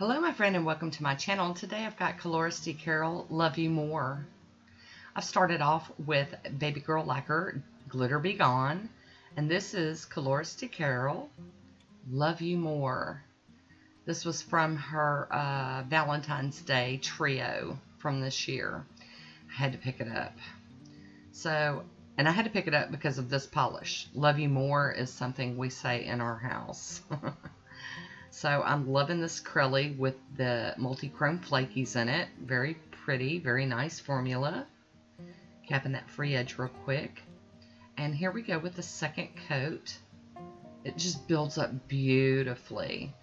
Hello my friend and welcome to my channel. Today I've got Cuticle Love You More. I've started off with Baby Girl Lacquer Glitter Be Gone, and this is Cuticle Love You More. This was from her Valentine's Day trio from this year. I had to pick it up. And I had to pick it up because of this polish. Love You More is something we say in our house. So I'm loving this acrylic with the multi-chrome flakies in it. Very pretty, very nice formula. Capping that free edge real quick. And here we go with the second coat. It just builds up beautifully.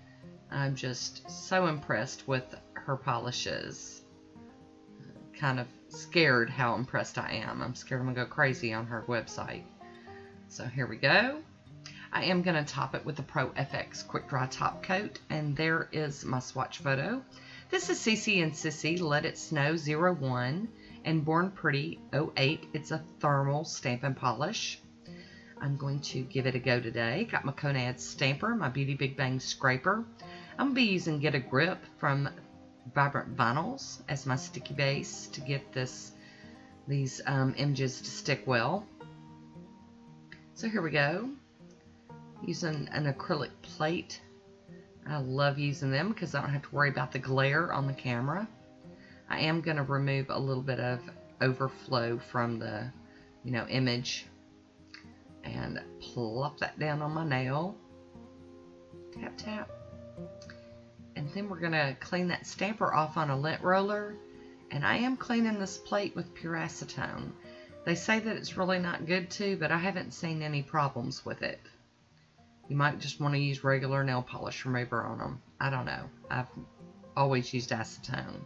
I'm just so impressed with her polishes. Kind of scared how impressed I am. I'm scared I'm going to go crazy on her website. So here we go. I am going to top it with the Pro FX Quick Dry Top Coat, and there is my swatch photo. This is Cici and Sisi Let It Snow 01 and Born Pretty 08. It's a thermal stamp and polish. I'm going to give it a go today. Got my Conad stamper, my Beauty Big Bang scraper. I'm going to be using Get a Grip from Vibrant Vinyls as my sticky base to get these images to stick well. So here we go. Using an acrylic plate. I love using them because I don't have to worry about the glare on the camera. I am going to remove a little bit of overflow from the image and plop that down on my nail. Tap tap. And then we're going to clean that stamper off on a lint roller, and I am cleaning this plate with pure acetone. They say that it's really not good to, but I haven't seen any problems with it. You might just want to use regular nail polish remover on them. I don't know. I've always used acetone.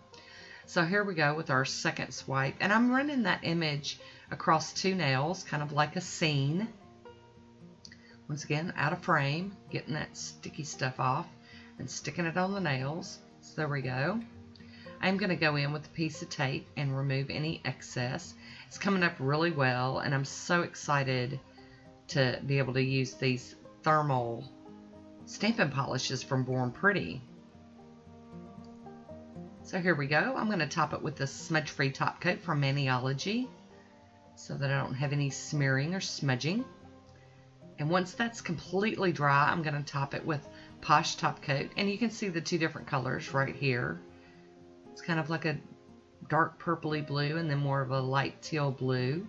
So here we go with our second swipe. And I'm running that image across two nails, kind of like a scene. Once again, out of frame, getting that sticky stuff off and sticking it on the nails. So there we go. I'm going to go in with a piece of tape and remove any excess. It's coming up really well, and I'm so excited to be able to use these thermal stamping polishes from Born Pretty. So here we go. I'm going to top it with the smudge free top coat from Maniology so that I don't have any smearing or smudging. And once that's completely dry, I'm going to top it with Posh top coat, and you can see the two different colors right here. It's kind of like a dark purpley blue and then more of a light teal blue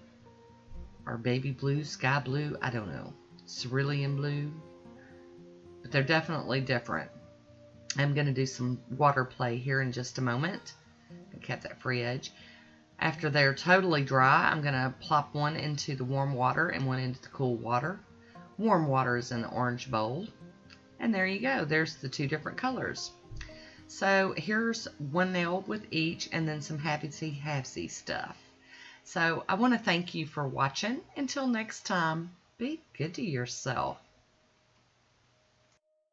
or baby blue, sky blue, I don't know. Cerulean blue, but they're definitely different. I'm going to do some water play here in just a moment and cap that free edge. After they're totally dry, I'm going to plop one into the warm water and one into the cool water. Warm water is in the orange bowl, and there you go. There's the two different colors. So here's one nail with each, and then some halvesy stuff. So I want to thank you for watching. Until next time, be good to yourself.